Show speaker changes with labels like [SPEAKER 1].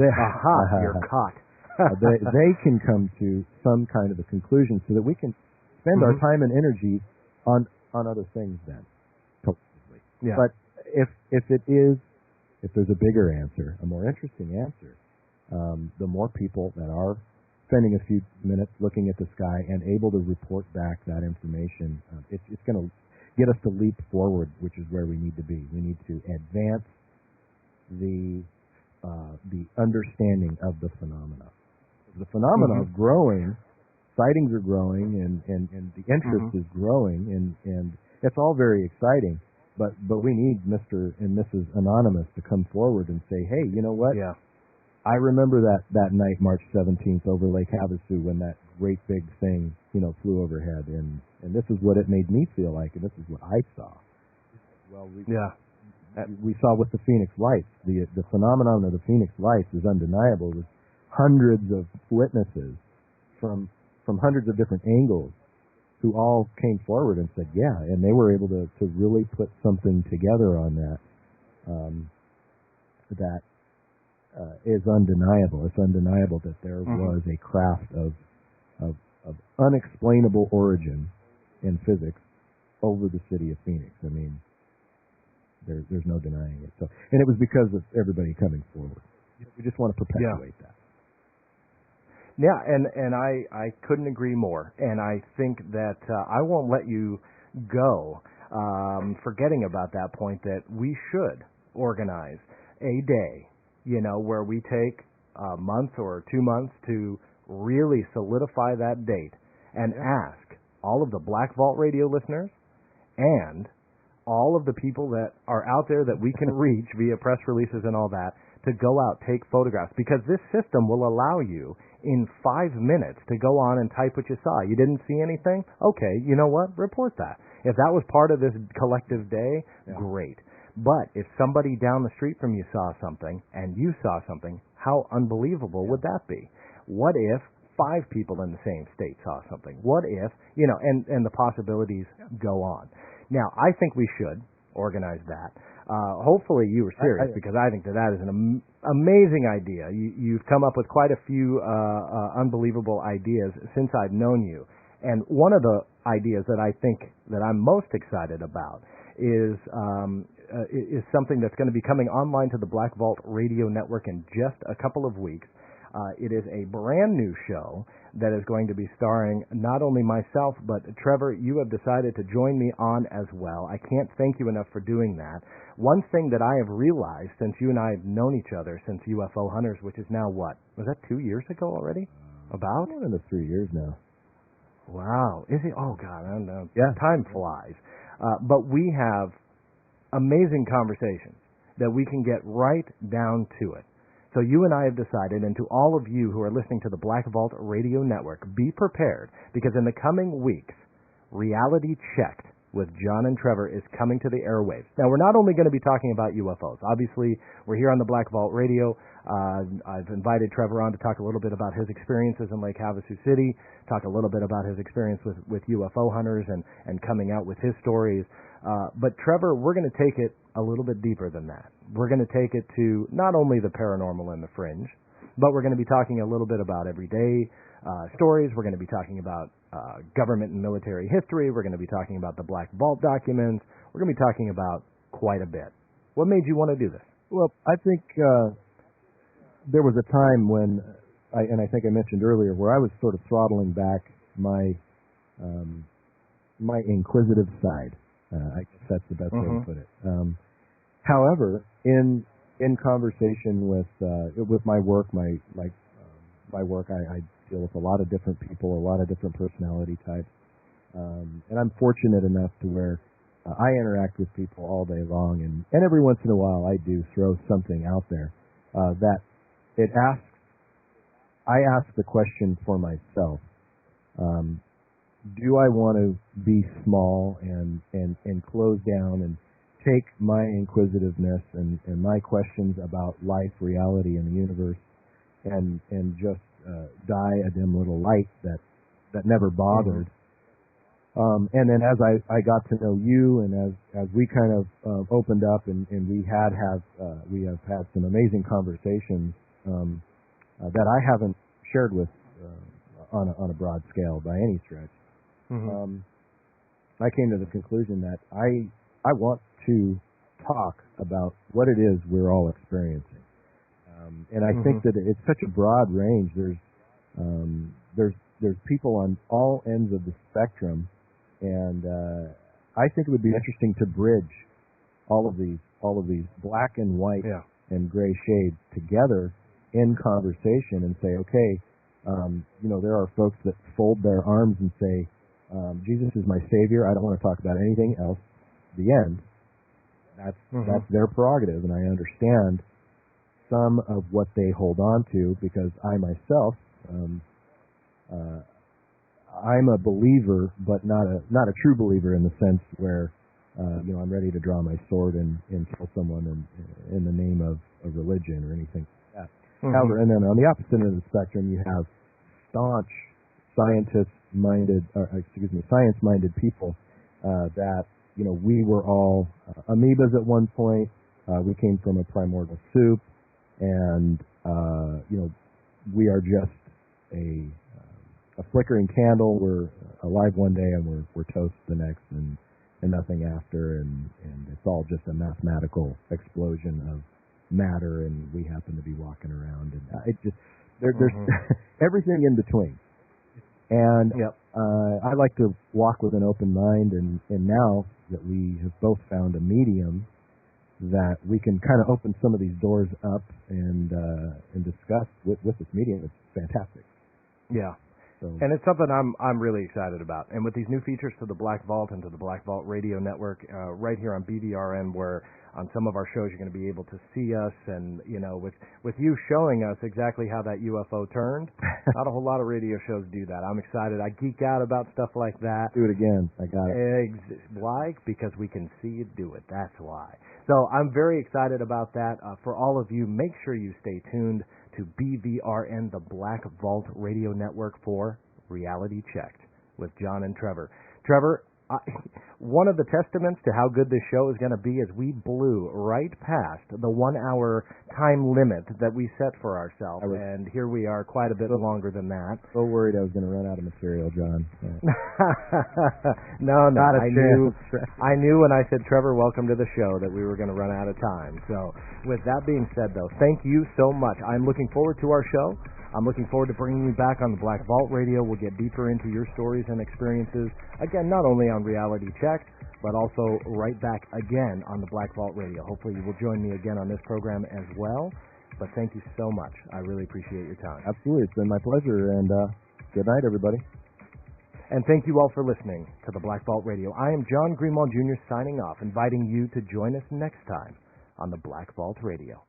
[SPEAKER 1] You're caught.
[SPEAKER 2] they can come to some kind of a conclusion so that we can spend our time and energy on other things then. Totally.
[SPEAKER 1] Yeah.
[SPEAKER 2] But if there's a bigger answer, a more interesting answer, the more people that are spending a few minutes looking at the sky and able to report back that information, it's going to get us to leap forward, which is where we need to be. We need to advance the understanding of the phenomena. The phenomena is growing, sightings are growing, and the interest is growing, and it's all very exciting. But we need Mr. and Mrs. Anonymous to come forward and say, hey, you know what?
[SPEAKER 1] Yeah.
[SPEAKER 2] I remember that night, March 17th, over Lake Havasu, when that great big thing, flew overhead, and this is what it made me feel like, and this is what I saw. Well, we saw with the Phoenix Lights. The phenomenon of the Phoenix Lights is undeniable. There's hundreds of witnesses from hundreds of different angles who all came forward and said, yeah, and they were able to really put something together on that that is undeniable. It's undeniable that there was a craft of unexplainable origin in physics over the city of Phoenix. I mean, there's no denying it. So, and it was because of everybody coming forward. We just want to perpetuate that.
[SPEAKER 1] Yeah, and I couldn't agree more. And I think that I won't let you go forgetting about that point, that we should organize a day, where we take a month or 2 months to really solidify that date and ask all of the Black Vault Radio listeners and all of the people that are out there that we can reach via press releases and all that to go out, take photographs, because this system will allow you in 5 minutes to go on and type what you saw. You didn't see anything? Okay, you know what? Report that. If that was part of this collective day, great. But if somebody down the street from you saw something and you saw something, how unbelievable would that be? What if 5 people in the same state saw something? What if, and the possibilities go on. Now, I think we should organize that. Hopefully you were serious, because I think that is an amazing idea. You've come up with quite a few unbelievable ideas since I've known you. And one of the ideas that I think that I'm most excited about is something that's going to be coming online to the Black Vault Radio Network in just a couple of weeks. It is a brand new show that is going to be starring not only myself, but Trevor, you have decided to join me on as well. I can't thank you enough for doing that. One thing that I have realized since you and I have known each other since UFO Hunters, which is now what? Was that 2 years ago already? About?
[SPEAKER 2] More than 3 years now.
[SPEAKER 1] Wow. Is it? Oh, God. I don't know. Yeah. Time flies. But we have amazing conversations that we can get right down to it. So you and I have decided, and to all of you who are listening to the Black Vault Radio Network, be prepared, because in the coming weeks, Reality Checked with John and Trevor is coming to the airwaves. Now, we're not only going to be talking about UFOs. Obviously, we're here on the Black Vault Radio. I've invited Trevor on to talk a little bit about his experiences in Lake Havasu City, talk a little bit about his experience with UFO hunters and coming out with his stories. But Trevor, we're going to take it a little bit deeper than that. We're going to take it to not only the paranormal and the fringe, but we're going to be talking a little bit about everyday stories. We're going to be talking about government and military history. We're going to be talking about the Black Vault documents. We're going to be talking about quite a bit. What made you want to do this?
[SPEAKER 2] Well, I think there was a time when, I think I mentioned earlier, where I was sort of throttling back my inquisitive side. I guess that's the best way to put it. However, in conversation with my work, my work, I deal with a lot of different people, a lot of different personality types, and I'm fortunate enough to where I interact with people all day long, and every once in a while I do throw something out there that it asks. I ask the question for myself. Do I want to be small and close down and take my inquisitiveness and my questions about life, reality, and the universe and just die a dim little light that never bothered? And then as I got to know you, and as we kind of opened up and we have had some amazing conversations that I haven't shared with on a broad scale by any stretch.
[SPEAKER 1] Mm-hmm.
[SPEAKER 2] I came to the conclusion that I want to talk about what it is we're all experiencing, and I think that it's such a broad range. There's people on all ends of the spectrum, and I think it would be interesting to bridge all of these black and white and gray shades together in conversation and say, okay, there are folks that fold their arms and say, Jesus is my Savior. I don't want to talk about anything else. The end. That's their prerogative, and I understand some of what they hold on to because I myself, I'm a believer, but not a true believer in the sense where I'm ready to draw my sword and kill someone in the name of a religion or anything like that. However, and then on the opposite end of the spectrum, you have staunch science-minded people that we were all amoebas at one point. We came from a primordial soup, and we are just a flickering candle. We're alive one day and we're toast the next, and nothing after, and it's all just a mathematical explosion of matter, and we happen to be walking around, and there's everything in between. And I like to walk with an open mind, and now that we have both found a medium that we can kind of open some of these doors up and discuss with this medium, it's fantastic.
[SPEAKER 1] Yeah. And it's something I'm really excited about. And with these new features to the Black Vault and to the Black Vault Radio Network, right here on BVRN, where on some of our shows you're going to be able to see us, and with you showing us exactly how that UFO turned. Not a whole lot of radio shows do that. I'm excited. I geek out about stuff like that.
[SPEAKER 2] Do it again. I got it.
[SPEAKER 1] Why? Because we can see you do it. That's why. So I'm very excited about that. For all of you, make sure you stay tuned to BVRN, the Black Vault Radio Network, for Reality Checked with John and Trevor. Trevor, one of the testaments to how good this show is going to be is we blew right past the 1 hour time limit that we set for ourselves, and here we are quite a bit longer than that.
[SPEAKER 2] So worried I was going to run out of material, John.
[SPEAKER 1] No, I knew when I said, Trevor, welcome to the show, that we were going to run out of time. So with that being said, though, thank you so much. I'm looking forward to our show. I'm looking forward to bringing you back on the Black Vault Radio. We'll get deeper into your stories and experiences, again, not only on Reality Check, but also right back again on the Black Vault Radio. Hopefully you will join me again on this program as well. But thank you so much. I really appreciate your time.
[SPEAKER 2] Absolutely. It's been my pleasure, and good night, everybody.
[SPEAKER 1] And thank you all for listening to the Black Vault Radio. I am John Greenwald Jr. signing off, inviting you to join us next time on the Black Vault Radio.